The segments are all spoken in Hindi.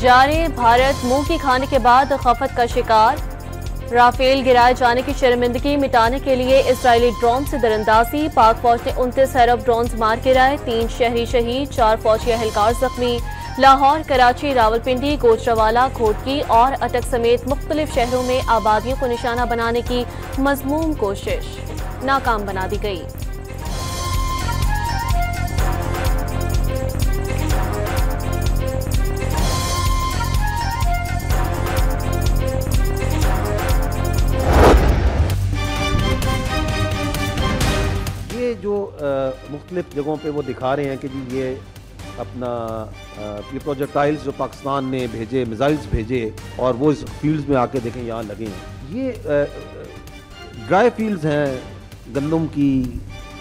जारे भारत मुंह की खाने के बाद खफत का शिकार। राफेल गिराए जाने की शर्मिंदगी मिटाने के लिए इजरायली ड्रोन से दरअंदाजी। पाक फौज ने 29 अरब ड्रोन मार गिराए। 3 शहरी शहीद, 4 फौजी एहलकार जख्मी। लाहौर, कराची, रावलपिंडी, गोजरावाला, घोटकी और अटक समेत मुख्तलिफ शहरों में आबादियों को निशाना बनाने की मजमूम कोशिश नाकाम बना दी गई। जो मुख्तलिफ जगहों पे वो दिखा रहे हैं कि जी ये अपना ये प्रोजेक्टाइल्स जो पाकिस्तान ने भेजे, मिसाइल्स भेजे और वो इस फील्ड्स में आके देखें यहाँ लगे हैं। ये ड्राई फील्ड्स हैं गंदम की,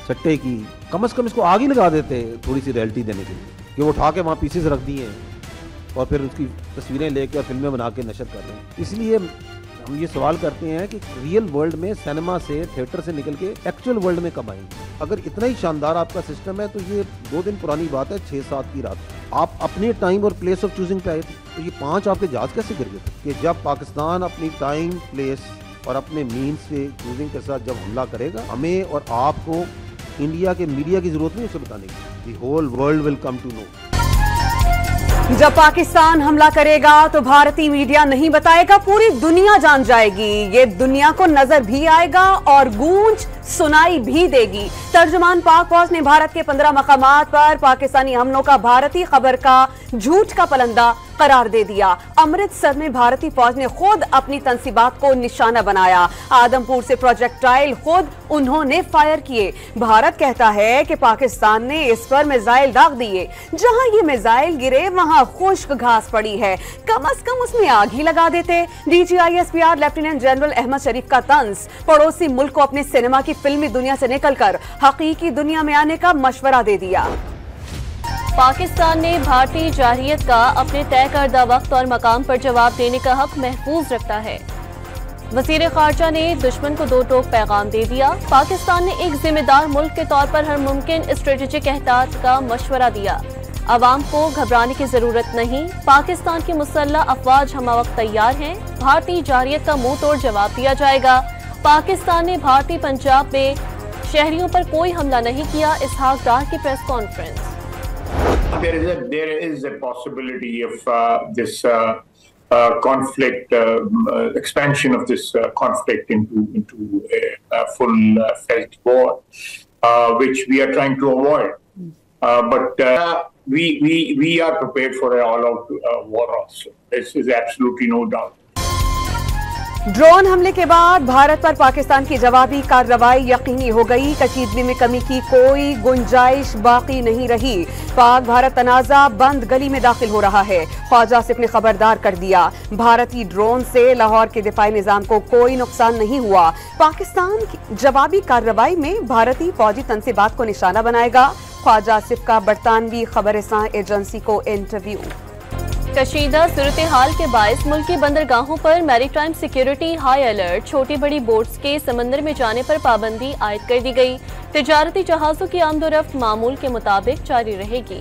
सट्टे की। कम से कम इसको आग ही लगा देते थोड़ी सी रॉयल्टी देने के लिए कि वो उठा के वहाँ पीसेस रख दिए हैं और फिर उसकी तस्वीरें लेके और फिल्में बना के नशर कर रहे हैं। इसलिए हम ये सवाल करते हैं कि रियल वर्ल्ड में सिनेमा से, थिएटर से निकल के एक्चुअल वर्ल्ड में कब आएंगे? अगर इतना ही शानदार आपका सिस्टम है तो ये 2 दिन पुरानी बात है, 6-7 की रात आप अपने टाइम और प्लेस ऑफ चूजिंग पे आए थे, तो ये 5 आपके जहाज कैसे गिर गए थे? कि जब पाकिस्तान अपनी टाइम, प्लेस और अपने मीन से चूजिंग के साथ जब हमला करेगा, हमें और आपको इंडिया के मीडिया की जरूरत नहीं उसे बताने की। The whole world will come to know. जब पाकिस्तान हमला करेगा तो भारतीय मीडिया नहीं बताएगा, पूरी दुनिया जान जाएगी। ये दुनिया को नजर भी आएगा और गूंज सुनाई भी देगी। तर्जुमान पाक फौज ने भारत के 15 मकामात पर पाकिस्तानी हमलों का भारतीय खबर का झूठ का पलंदा करार दे दिया। अमृतसर में भारतीय फौज ने खुद अपनी तंसीबात को निशाना बनाया। आदमपुर से प्रोजेक्टाइल खुद उन्होंने फायर किए। भारत कहता है कि पाकिस्तान ने इस पर मिसाइल दाग दिए। जहां ये मिसाइल गिरे वहां खुश्क घास पड़ी है, कम से कम उसमें आग ही लगा देते। DGISPR लेफ्टिनेंट जनरल अहमद शरीफ का तंज, पड़ोसी मुल्क को अपनी सिनेमा की फिल्मी दुनिया से निकलकर हकीकी दुनिया में आने का मशवरा दे दिया। पाकिस्तान ने भारतीय जारहियत का अपने तय करदा वक्त और मकाम पर जवाब देने का हक महफूज रखता है। वजीर खारजा ने दुश्मन को 2 टोक पैगाम दे दिया। पाकिस्तान ने एक जिम्मेदार मुल्क के तौर पर हर मुमकिन स्ट्रेटेजिक एहतियात का मशवरा दिया। अवाम को घबराने की जरूरत नहीं। पाकिस्तान की मुसल्लह अफवाज हमवक्त तैयार हैं। भारतीय जारहियत का मुंह तोड़ जवाब दिया जाएगा। पाकिस्तान ने भारतीय पंजाब में शहरियों पर कोई हमला नहीं किया। इसहाक डार की press conference. There is a possibility of this conflict, expansion of this conflict into a full-fledged war, which we are trying to avoid. But we are prepared for an all-out war also. This is absolutely no doubt. Drone हमले के बाद भारत पर पाकिस्तान की जवाबी कार्रवाई यकीनी हो गई। कशीदगी में कमी की कोई गुंजाइश बाकी नहीं रही। पाक भारत तनाजा बंद गली में दाखिल हो रहा है। ख्वाजा आसिफ ने खबरदार कर दिया, भारतीय ड्रोन से लाहौर के दिफाई निजाम को कोई नुकसान नहीं हुआ। पाकिस्तान की जवाबी कार्रवाई में भारतीय फौजी तंसीबात को निशाना बनाएगा। ख्वाजा आसिफ का बरतानवी खबरसां एजेंसी को इंटरव्यू। कशीदा सूरत हाल के बायस मुल्क की बंदरगाहों पर मैरीटाइम सिक्योरिटी हाई अलर्ट। छोटी बड़ी बोट्स के समंदर में जाने पर पाबंदी आयद कर दी गई। तिजारती जहाजों की आमदोरफ्त मामूल के मुताबिक जारी रहेगी।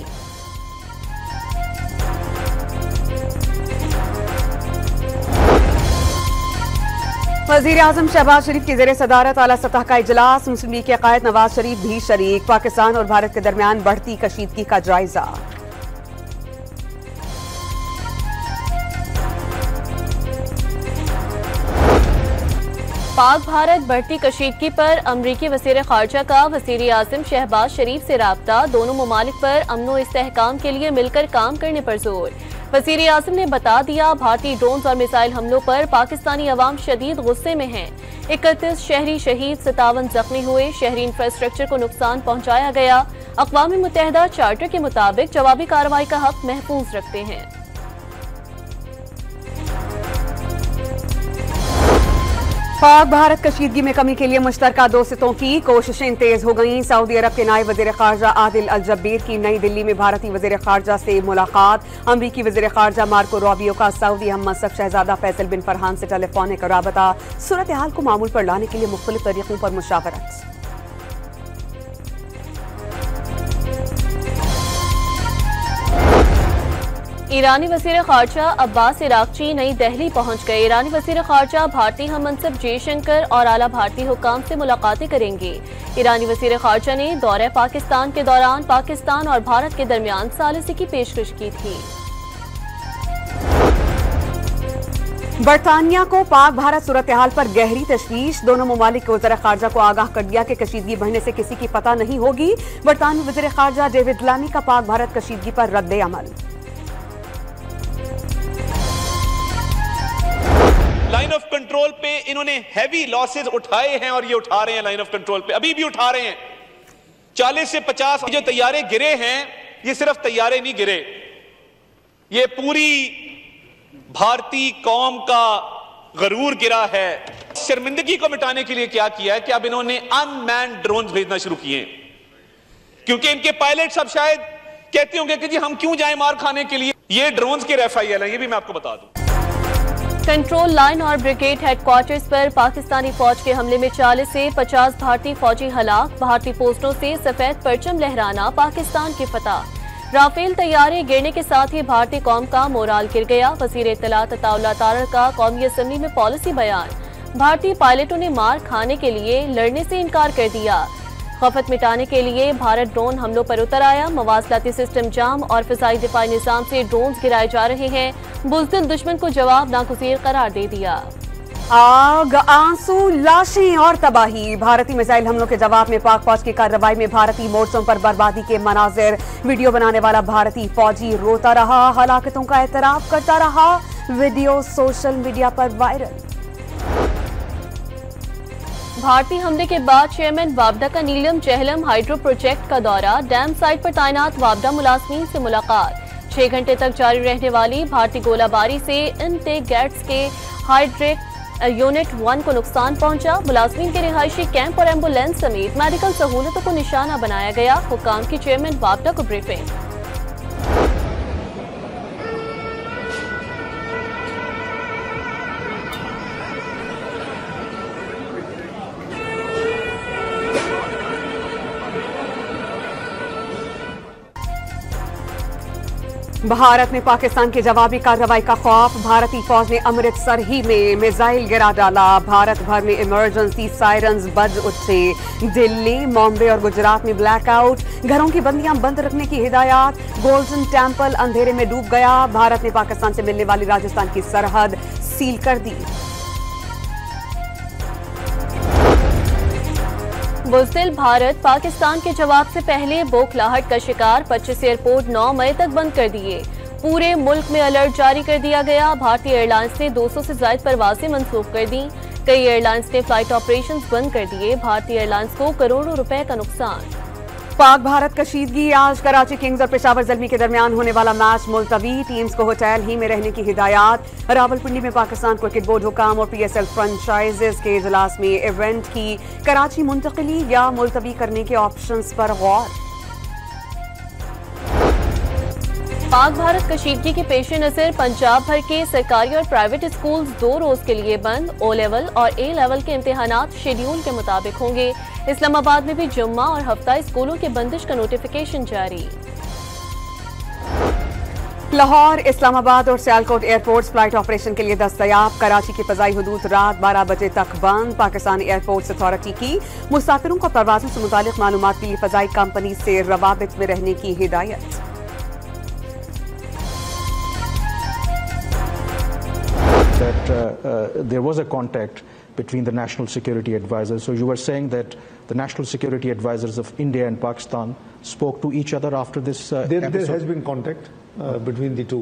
वज़ीर आज़म शहबाज शरीफ की ज़ेर सदारत आला सतह का इजलास। मुस्लिम लीग के कायद नवाज शरीफ भी शरीक। पाकिस्तान और भारत के दरमियान बढ़ती कशीदगी का जायजा। पाक भारत बढ़ती कशीदगी पर अमरीकी वज़ीर खारजा का वज़ीर आज़म शहबाज शरीफ से राब्ता। दोनों ममालिक पर अमन व इस्तेहकाम के लिए मिलकर काम करने पर जोर। वज़ीर आज़म ने बता दिया, भारतीय ड्रोन और मिसाइल हमलों पर पाकिस्तानी अवाम शदीद गुस्से में हैं। 31 शहरी शहीद, 57 जख्मी हुए। शहरी इंफ्रास्ट्रक्चर को नुकसान पहुंचाया गया। अक़वाम मुत्तहिदा चार्टर के मुताबिक जवाबी कार्रवाई का हक महफूज रखते हैं। पाक भारत कशीदगी में कमी के लिए मुश्तरका दोस्तों की कोशिशें तेज हो गईं। सऊदी अरब के नायब वज़ीर खारजा आदिल अल जब्बीर की नई दिल्ली में भारतीय वज़ीर खारजा से मुलाकात। अमरीकी वज़ीर खारजा मार्को रूबियो का सऊदी हम मसहब शहजादा फैसल बिन फरहान से टेलीफोनिक राबता। सूरत हाल को मामूल पर लाने के लिए मुख्तलिफ तरीकों पर मुशावरत। ईरानी वज़ीर ख़ारजा अब्बास इराक़ची नई दिल्ली पहुंच गए। ईरानी वज़ीर ख़ारजा भारतीय हम मनसब जयशंकर और आला भारतीय हुक्काम से मुलाकातें करेंगे। ईरानी वज़ीर ख़ारजा ने दौरे पाकिस्तान के दौरान पाकिस्तान और भारत के दरमियान सालिसी की पेशकश की थी। बरतानिया को पाक भारत सूरत हाल पर गहरी तशवीश। दोनों ममालिक के वज़ीर ख़ारजा को आगाह कर दिया कि कशीदगी बढ़ने से किसी की पता नहीं होगी। बरतानवी वज़ीर ख़ारजा डेविड लामी का पाक भारत कशीदगी पर रद्द अमल। लाइन ऑफ कंट्रोल पे इन्होंने हैवी लॉसेस उठाए हैं और ये उठा रहे हैं लाइन ऑफ कंट्रोल पे, अभी भी उठा रहे हैं। 40 से 50 जो तैयारे गिरे हैं, ये सिर्फ तैयारे नहीं गिरे, ये पूरी भारतीय कौम का गरूर गिरा है। शर्मिंदगी को मिटाने के लिए क्या किया है कि अब इन्होंने अनमैन्ड ड्रोन भेजना शुरू किए हैं, क्योंकि इनके पायलट सब शायद कहते होंगे कि जी हम क्यों जाएं मार खाने के लिए। ये ड्रोन्स के RFAL है, ये भी मैं आपको बता दूं। कंट्रोल लाइन और ब्रिगेड हेडक्वार्टर्स पर पाकिस्तानी फौज के हमले में 40 से 50 भारतीय फौजी हलाक। भारतीय पोस्टों से सफेद परचम लहराना पाकिस्तान की फतह। राफेल तैयारे गिरने के साथ ही भारतीय कौम का मोराल गिर गया। वज़ीर इत्तलात अताउल्लाह तारड़ का कौमी असम्बली में पॉलिसी बयान। भारतीय पायलटों ने मार खाने के लिए लड़ने से इनकार कर दिया। खफत मिटाने के लिए भारत ड्रोन हमलों पर उतर आया। मवासलाती सिस्टम जाम और फिजाई दिफाई निजाम से ड्रोन गिराए जा रहे हैं। बुज़दिल दुश्मन को जवाब नागुज़ीर करार दे दिया। आग, आंसू, लाशें और तबाही। भारतीय मिसाइल हमलों के जवाब में पाक फौज की कार्रवाई में भारतीय मोर्चों पर बर्बादी के मनाजिर। वीडियो बनाने वाला भारतीय फौजी रोता रहा, हलाकतों का एतराफ करता रहा। वीडियो सोशल मीडिया पर वायरल। भारतीय हमले के बाद चेयरमैन वापडा का नीलम चहलम हाइड्रो प्रोजेक्ट का दौरा। डैम साइट पर तैनात वापडा मुलाजमीन से मुलाकात। 6 घंटे तक जारी रहने वाली भारतीय गोलाबारी से इनटेक गेट्स के हाइड्रेट यूनिट 1 को नुकसान पहुंचा। मुलाजमीन के रिहायशी कैंप और एम्बुलेंस समेत मेडिकल सहूलतों को निशाना बनाया गया। हुक्काम की चेयरमैन वापडा को ब्रीफिंग। भारत ने पाकिस्तान की जवाबी कार्रवाई का खौफ। भारतीय फौज ने अमृतसर ही में मिसाइल गिरा डाला। भारत भर में इमरजेंसी सायरन्स बज उठे। दिल्ली, मुंबई और गुजरात में ब्लैकआउट। घरों की बंदियां बंद रखने की हिदायत। गोल्डन टेम्पल अंधेरे में डूब गया। भारत ने पाकिस्तान से मिलने वाली राजस्थान की सरहद सील कर दी। बुज़दिल भारत पाकिस्तान के जवाब से पहले बौखलाहट का शिकार। 25 एयरपोर्ट 9 मई तक बंद कर दिए। पूरे मुल्क में अलर्ट जारी कर दिया गया। भारतीय एयरलाइंस ने 200 से ज्यादा परवाजें मंसूख कर दी। कई एयरलाइंस ने फ्लाइट ऑपरेशंस बंद कर दिए। भारतीय एयरलाइंस को करोड़ों रुपए का नुकसान। पाक भारत कशीदगी। आज कराची किंग्स और पेशावर ज़ल्मी के दरमियान होने वाला मैच मुलतवी। टीम्स को होटल ही में रहने की हिदायत। रावलपिंडी में पाकिस्तान क्रिकेट बोर्ड हुकाम और PSL फ्रेंचाइजेस के इजलास में इवेंट की कराची मुंतकिली या मुलतवी करने के ऑप्शंस पर गौर। पाक भारत कशीदगी के पेश नजर पंजाब भर के सरकारी और प्राइवेट स्कूल 2 रोज के लिए बंद। O लेवल और A लेवल के इम्तिहानात शेड्यूल के मुताबिक होंगे। इस्लामाबाद में भी जुम्मा और हफ्ता स्कूलों के बंदिश का नोटिफिकेशन जारी। लाहौर, इस्लामाबाद और सियालकोट एयरपोर्ट्स फ्लाइट ऑपरेशन के लिए दस्तयाब। कराची की फजाई हदूद रात 12 बजे तक बंद। पाकिस्तानी एयरपोर्ट्स अथॉरिटी की मुसाफिरों को परवाजों से मुतालिक मालूमात के लिए फजाई कंपनी से रवाबित में रहने की हिदायत। That there was a contact between the national security advisors. So you were saying that the national security advisors of India and Pakistan spoke to each other after this episode? There has been contact between the two.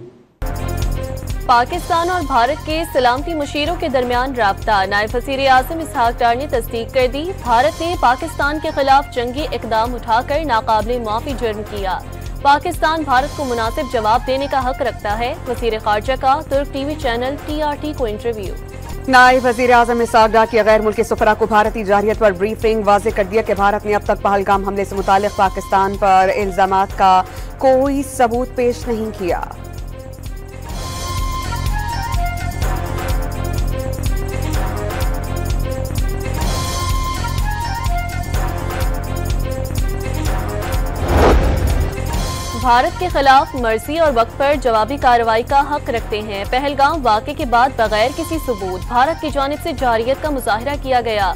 Pakistan और भारत के सलामती मुशीरों के दरमियान राब्ता। नायब वज़ीर आज़म इसहाक डार ने तस्दीक कर दी। भारत ने पाकिस्तान के खिलाफ जंगी इकदाम उठाकर नाकाबिले माफी जुर्म किया। पाकिस्तान भारत को मुनासिब जवाब देने का हक रखता है। वज़ीर ख़ारजा का तुर्क TV चैनल TRT को इंटरव्यू। नायब वज़ीर आज़म इसहाक डार की गैर मुल्की सफरा को भारतीय जारियत पर ब्रीफिंग। वाज़ेह कर दिया कि भारत ने अब तक पहलगाम हमले से मुतालिक पाकिस्तान पर इल्जामात का कोई सबूत पेश नहीं किया। भारत के खिलाफ मर्जी और वक्त पर जवाबी कार्रवाई का हक रखते हैं। पहलगाम वाक़े के बाद बगैर किसी सबूत भारत की जानिब से जारियत का मुजाहरा किया गया।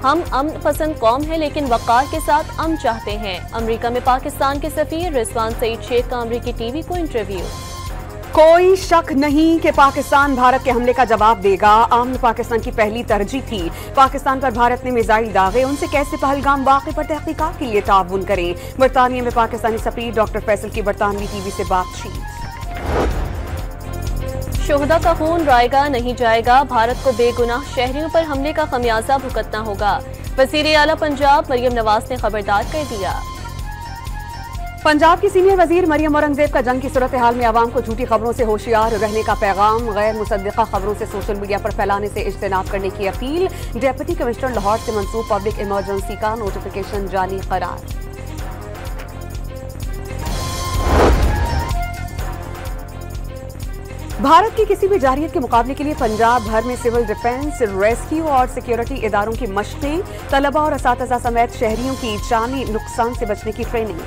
हम अमन पसंद कौम है लेकिन वक़ार के साथ अमन चाहते हैं। अमेरिका में पाकिस्तान के सफीर रिजवान सईद शेख का अमेरिकी टीवी को इंटरव्यू। कोई शक नहीं कि पाकिस्तान भारत के हमले का जवाब देगा। आमन पाकिस्तान की पहली तरजीह थी। पाकिस्तान पर भारत ने मिसाइल दागे, उनसे कैसे पहलगाम वाक़े पर तहकीकात के लिए ताउन करें। बरतानिया में पाकिस्तानी सफीर डॉक्टर फैसल की बरतानवी टीवी से बातचीत। शोहदा का खून रायगा नहीं जाएगा, भारत को बेगुनाह शहरियों पर हमले का खमियाजा भुगतना होगा। वज़ीर आला पंजाब मरियम नवाज ने खबरदार कर दिया। पंजाब की सीनियर वजीर मरियम औरंगजेब का जंग की सूरत हाल में आवाम को झूठी खबरों से होशियार रहने का पैगाम। गैर मुसद्दिका खबरों से सोशल मीडिया पर फैलाने से इज्तनाब करने की अपील। डेप्यूटी कमिश्नर लाहौर से मंसूब पब्लिक इमरजेंसी का नोटिफिकेशन जारी करार। भारत की किसी भी जारियत के मुकाबले के लिए पंजाब भर में सिविल डिफेंस, रेस्क्यू और सिक्योरिटी इदारों की मशकें, तलबा और असातिज़ा समेत शहरियों की जानी नुकसान से बचने की ट्रेनिंग।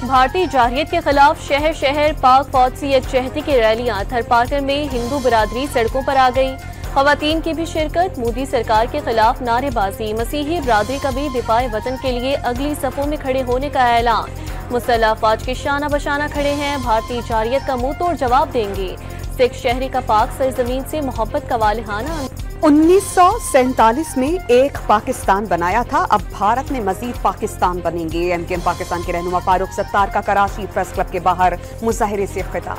भारतीय जारियत के खिलाफ शहर शहर पाक फौज से यकजहती की रैलियां। थरपारकर में हिंदू बरादरी सड़कों पर आ गई। खवातीन की भी शिरकत। मोदी सरकार के खिलाफ नारेबाजी। मसीही बरादरी का भी दिफाए वतन के लिए अगली सफों में खड़े होने का ऐलान। मुसल्लह अफवाज के शाना बशाना खड़े हैं। भारतीय जारियत का मुंह तोड़ जवाब देंगे। सिख शहरी का पाक सरजमीन से मोहब्बत का वालिहाना। 1947 में एक पाकिस्तान बनाया था, अब भारत में मजीद पाकिस्तान बनेंगे। एमकेएम पाकिस्तान के रहनुमा फारूक सत्तार का कराची प्रेस क्लब के बाहर मुजाहिरे से खिताब।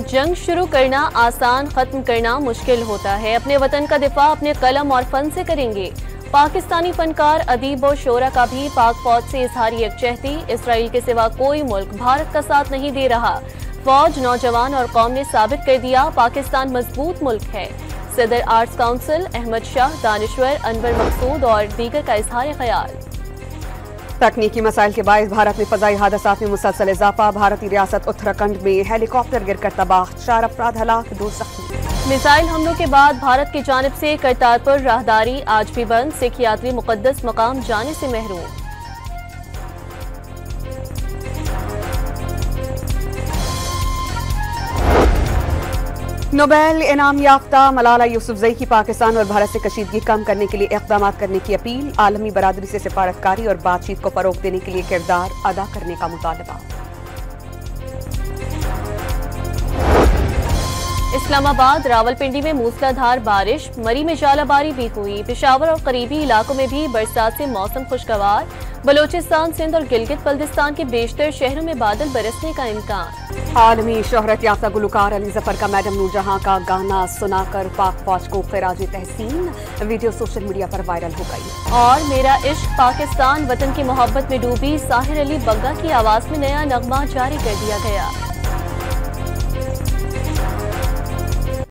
जंग शुरू करना आसान, खत्म करना मुश्किल होता है। अपने वतन का दिफा अपने कलम और फन से करेंगे। पाकिस्तानी फनकार, अदीब और शोरा का भी पाक फौज से इजहारी यकजहती। इसराइल के सिवा कोई मुल्क भारत का साथ नहीं दे रहा। फौज, नौजवान और कौम ने साबित कर दिया पाकिस्तान मजबूत मुल्क है। सदर आर्ट्स काउंसिल अहमद शाह, दानिश्वर, अनवर मकसूद और दीगर का इजहार ख्याल। तकनीकी मसाइल के बायस भारत में फजाई हादसात में मुसलसल इजाफा। भारतीय रियासत उत्तराखंड में हेलीकॉप्टर गिरकर तबाह, 4 अफराद हलाक, 2 जख्मी। मिसाइल हमलों के बाद भारत की जानिब से करतारपुर राहदारी आज भी बंद। सिख यात्री मुकद्दस मकाम जाने से महरूम। नोबेल इनाम याफ्ता मलाला यूसुफजई की पाकिस्तान और भारत से कशीदगी कम करने के लिए इक़दाम करने की अपील। आलमी बरादरी से सिफारतकारी और बातचीत को फरोग देने के लिए किरदार अदा करने का मुतालबा। इस्लामाबाद, रावलपिंडी में मूसलाधार बारिश, मरी में जालाबारी भी हुई। पेशावर और करीबी इलाकों में भी बरसात से मौसम खुशगवार। बलोचिस्तान, सिंध और गिलगित बल्दिस्तान के बेशतर शहरों में बादल बरसने का इम्कान। आलमी शोहरत याफ्ता गुलकार अली जफर का मैडम नूरजहां का गाना सुनाकर पाक फौज को खिराज तहसीन। वीडियो सोशल मीडिया पर वायरल हो गई। और मेरा इश्क पाकिस्तान, वतन की मोहब्बत में डूबी साहिर अली बग्गा की आवाज में नया नगमा जारी कर दिया गया।